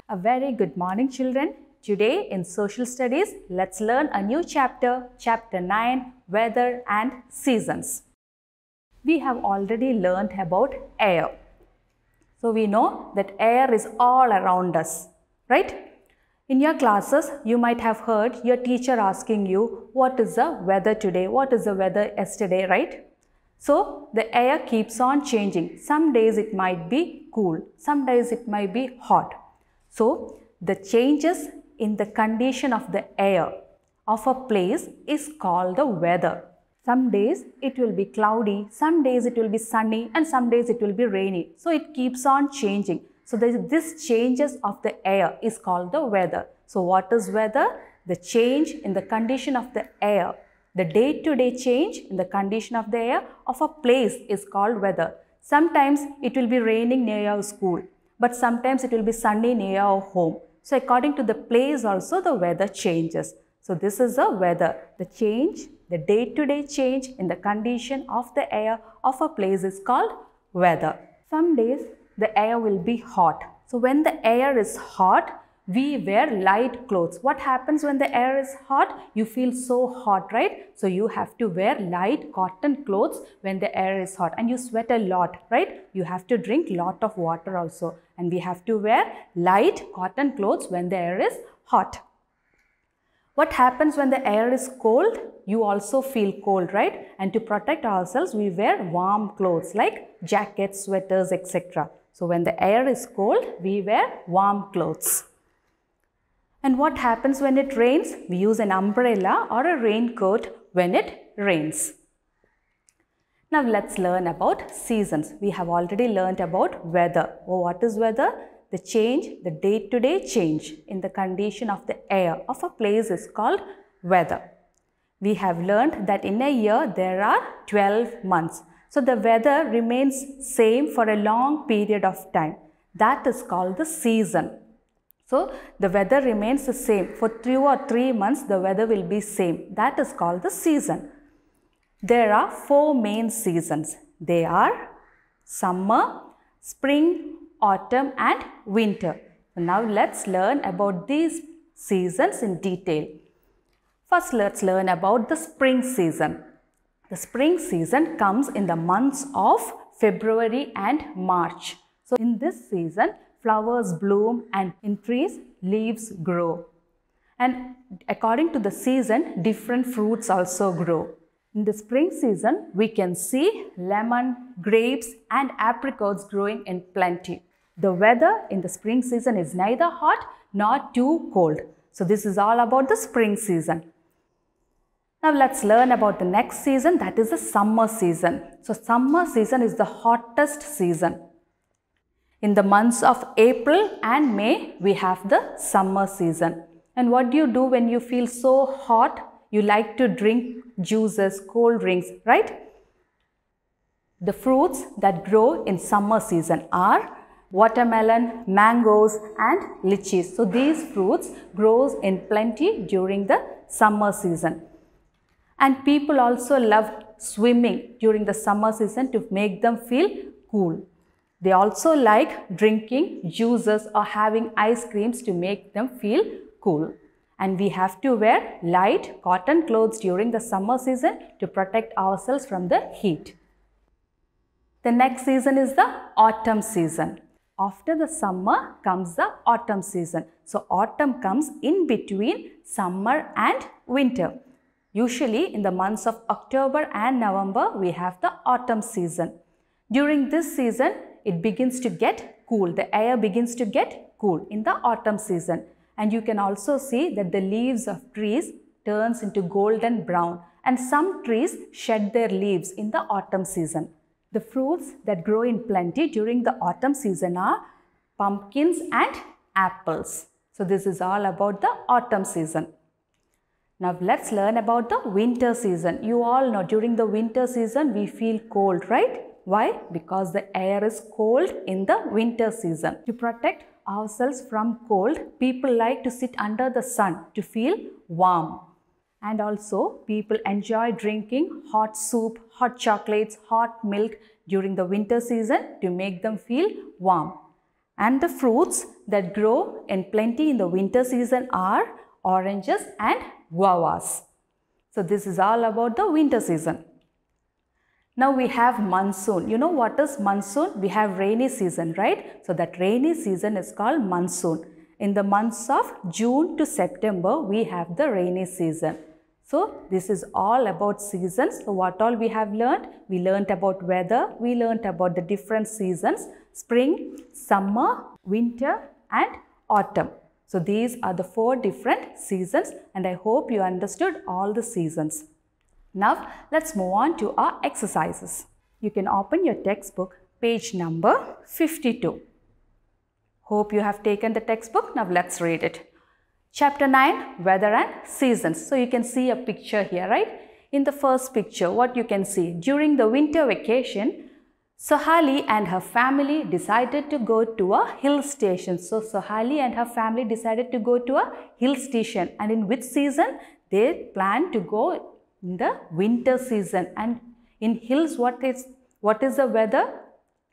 A very good morning, children. Today in Social Studies, let's learn a new chapter, Chapter 9, Weather and Seasons. We have already learned about air. So we know that air is all around us, right? In your classes, you might have heard your teacher asking you, what is the weather today? What is the weather yesterday, right? So the air keeps on changing. Some days it might be cool, some days it might be hot. So the changes in the condition of the air of a place is called the weather. Some days it will be cloudy, some days it will be sunny, and some days it will be rainy. So it keeps on changing. So this changes of the air is called the weather. So what is weather? The change in the condition of the air. The day-to-day change in the condition of the air of a place is called weather. Sometimes it will be raining near your school, but sometimes it will be sunny near your home. So according to the place also the weather changes. So this is the weather. The change, the day-to-day change in the condition of the air of a place is called weather. Some days the air will be hot. So when the air is hot, we wear light clothes. What happens when the air is hot? You feel so hot, right? So you have to wear light cotton clothes when the air is hot, and you sweat a lot, right? You have to drink lot of water also, and we have to wear light cotton clothes when the air is hot. What happens when the air is cold? You also feel cold, right? And to protect ourselves, we wear warm clothes like jackets, sweaters, etc. So when the air is cold, we wear warm clothes. And what happens when it rains? We use an umbrella or a raincoat when it rains. Now let's learn about seasons. We have already learned about weather. Oh, what is weather? The change, the day-to-day change in the condition of the air of a place is called weather. We have learned that in a year there are 12 months. So the weather remains same for a long period of time. That is called the season. So the weather remains the same. For 2 or 3 months the weather will be same. That is called the season. There are 4 main seasons. They are summer, spring, autumn and winter. So now let's learn about these seasons in detail. First let's learn about the spring season. The spring season comes in the months of February and March. So in this season, flowers bloom and in trees, leaves grow. And according to the season, different fruits also grow. In the spring season, we can see lemon, grapes and apricots growing in plenty. The weather in the spring season is neither hot nor too cold. So this is all about the spring season. Now let's learn about the next season, that is the summer season. So summer season is the hottest season. In the months of April and May, we have the summer season. And what do you do when you feel so hot? You like to drink juices, cold drinks, right? The fruits that grow in summer season are watermelon, mangoes and lychees. So these fruits grow in plenty during the summer season. And people also love swimming during the summer season to make them feel cool. They also like drinking juices or having ice creams to make them feel cool. And we have to wear light cotton clothes during the summer season to protect ourselves from the heat. The next season is the autumn season. After the summer comes the autumn season. So autumn comes in between summer and winter. Usually in the months of October and November, we have the autumn season. During this season, it begins to get cool. The air begins to get cool in the autumn season. And you can also see that the leaves of trees turns into golden brown. And some trees shed their leaves in the autumn season. The fruits that grow in plenty during the autumn season are pumpkins and apples. So this is all about the autumn season. Now let's learn about the winter season. You all know during the winter season we feel cold, right? Why? Because the air is cold in the winter season. To protect ourselves from cold, people like to sit under the sun to feel warm. And also people enjoy drinking hot soup, hot chocolates, hot milk during the winter season to make them feel warm. And the fruits that grow in plenty in the winter season are oranges and guavas. So this is all about the winter season. Now we have monsoon. You know what is monsoon? We have rainy season, right? So that rainy season is called monsoon. In the months of June to September, we have the rainy season. So this is all about seasons. So what all we have learned? We learned about weather. We learned about the different seasons: spring, summer, winter and autumn. So these are the 4 different seasons, and I hope you understood all the seasons. Now let's move on to our exercises. You can open your textbook, page number 52. Hope you have taken the textbook. Now let's read it. Chapter 9, Weather and Seasons. So you can see a picture here, right? In the first picture, what you can see, during the winter vacation, Sohali and her family decided to go to a hill station. So Sohali and her family decided to go to a hill station. And in which season? They planned to go in the winter season. And in hills, what is the weather?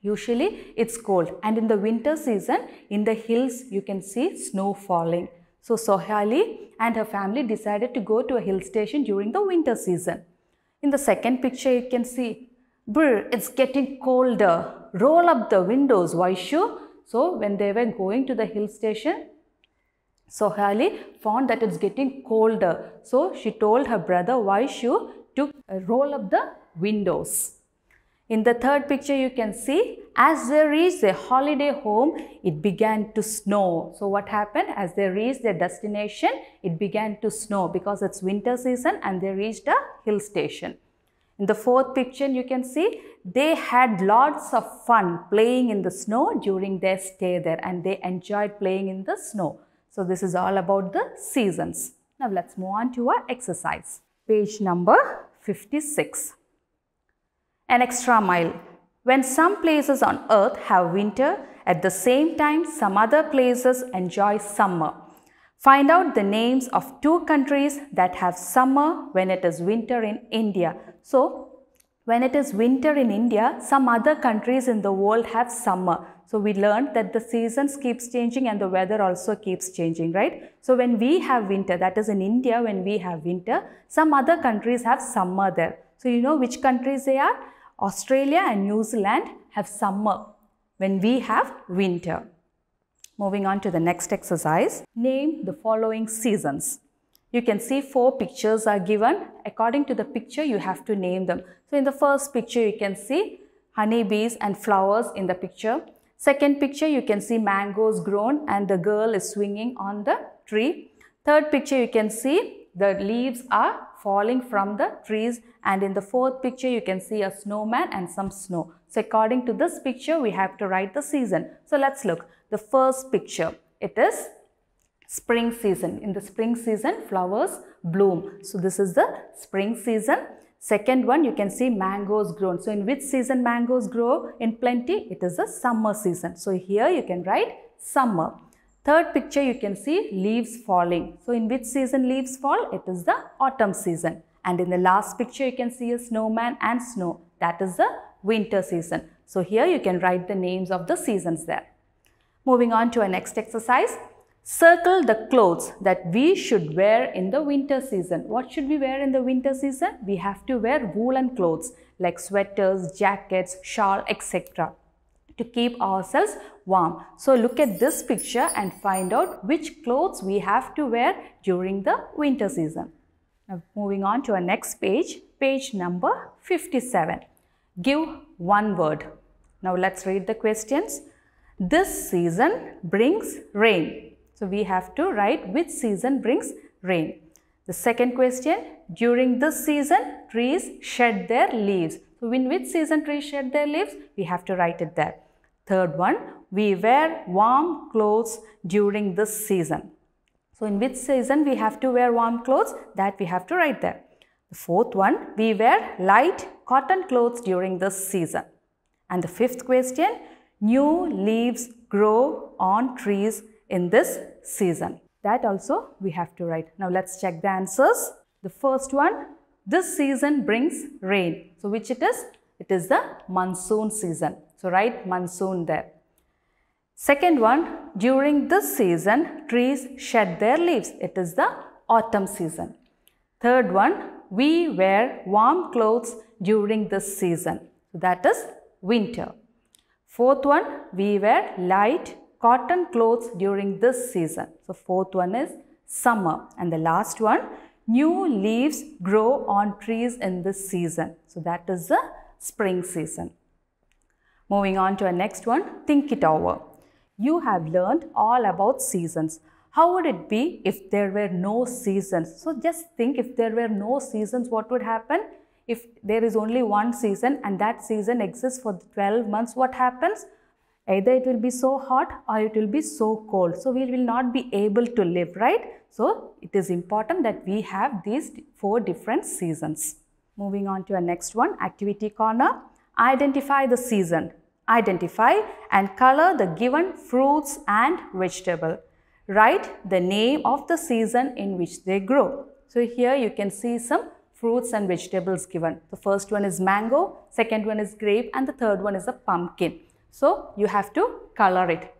Usually it's cold. And in the winter season, in the hills, you can see snow falling. So Sohali and her family decided to go to a hill station during the winter season. In the second picture, you can see, brr, it's getting colder. Roll up the windows, Vaishu. So when they were going to the hill station, Sohali found that it's getting colder. So she told her brother Vaishu to roll up the windows. In the third picture, you can see, as they reached their holiday home, it began to snow. So what happened? As they reached their destination, it began to snow because it's winter season and they reached a hill station. In the fourth picture, you can see, they had lots of fun playing in the snow during their stay there, and they enjoyed playing in the snow. So this is all about the seasons. Now let's move on to our exercise. Page number 56. An extra mile. When some places on earth have winter, at the same time some other places enjoy summer. Find out the names of 2 countries that have summer when it is winter in India. So when it is winter in India, some other countries in the world have summer. So we learned that the seasons keeps changing and the weather also keeps changing, right? So when we have winter, that is in India, when we have winter, some other countries have summer there. So you know which countries they are? Australia and New Zealand have summer when we have winter. Moving on to the next exercise. Name the following seasons. You can see 4 pictures are given. According to the picture, you have to name them. So in the first picture, you can see honeybees and flowers in the picture. Second picture, you can see mangoes grown and the girl is swinging on the tree. Third picture, you can see the leaves are falling from the trees, and in the fourth picture you can see a snowman and some snow. So according to this picture, we have to write the season. So let's look. The first picture, it is spring season. In the spring season, flowers bloom. So this is the spring season. Second one, you can see mangoes grown. So in which season mangoes grow in plenty? It is the summer season. So here you can write summer. Third picture, you can see leaves falling. So in which season leaves fall? It is the autumn season. And in the last picture, you can see a snowman and snow. That is the winter season. So here you can write the names of the seasons there. Moving on to our next exercise. Circle the clothes that we should wear in the winter season. What should we wear in the winter season? We have to wear woolen clothes like sweaters, jackets, shawl, etc. to keep ourselves warm. So look at this picture and find out which clothes we have to wear during the winter season. Now moving on to our next page, page number 57. Give one word. Now let's read the questions. This season brings rain. So we have to write which season brings rain. The second question, during this season, trees shed their leaves. So in which season trees shed their leaves? We have to write it there. Third one, we wear warm clothes during this season. So in which season we have to wear warm clothes? That we have to write there. The fourth one, we wear light cotton clothes during this season. And the fifth question, new leaves grow on trees in this season. That also we have to write. Now let's check the answers. The first one, this season brings rain. So which it is? It is the monsoon season. So write monsoon there. Second one, during this season, trees shed their leaves. It is the autumn season. Third one, we wear warm clothes during this season. So that is winter. Fourth one, we wear light cotton clothes during this season. So fourth one is summer. And the last one, new leaves grow on trees in this season. So that is the spring season. Moving on to our next one, think it over. You have learned all about seasons. How would it be if there were no seasons? So just think, if there were no seasons, what would happen? If there is only one season and that season exists for 12 months, what happens? Either it will be so hot or it will be so cold. So we will not be able to live, right? So it is important that we have these 4 different seasons. Moving on to our next one, activity corner. Identify the season. Identify and color the given fruits and vegetable. Write the name of the season in which they grow. So here you can see some fruits and vegetables given. The first one is mango, second one is grape, and the third one is a pumpkin. So you have to color it.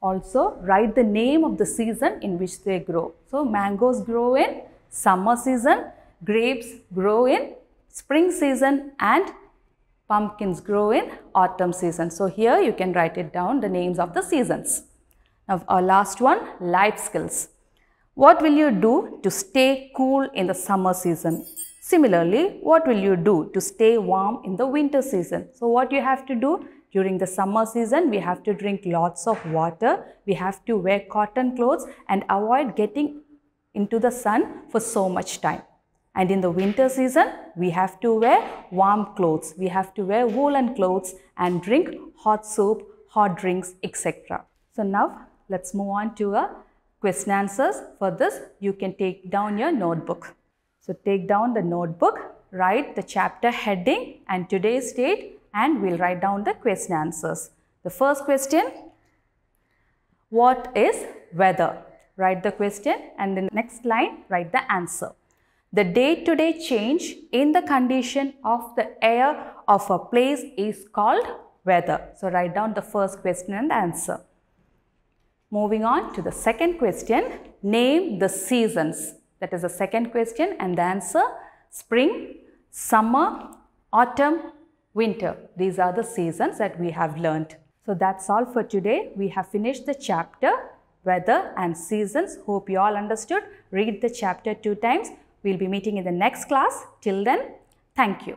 Also write the name of the season in which they grow. So mangoes grow in summer season, grapes grow in spring season, and pumpkins grow in autumn season. So here you can write it down, the names of the seasons. Now our last one, life skills. What will you do to stay cool in the summer season? Similarly, what will you do to stay warm in the winter season? So what you have to do during the summer season, we have to drink lots of water, we have to wear cotton clothes and avoid getting into the sun for so much time. And in the winter season, we have to wear warm clothes, we have to wear woolen clothes and drink hot soup, hot drinks, etc. So now let's move on to a question answers. For this, you can take down your notebook. So take down the notebook, write the chapter heading and today's date, and we'll write down the question answers. The first question, what is weather? Write the question and in the next line, write the answer. The day-to-day change in the condition of the air of a place is called weather. So write down the first question and answer. Moving on to the second question, name the seasons. That is the second question and the answer, spring, summer, autumn, winter. These are the seasons that we have learnt. So that's all for today. We have finished the chapter, weather and seasons. Hope you all understood. Read the chapter 2 times. We'll be meeting in the next class. Till then, thank you.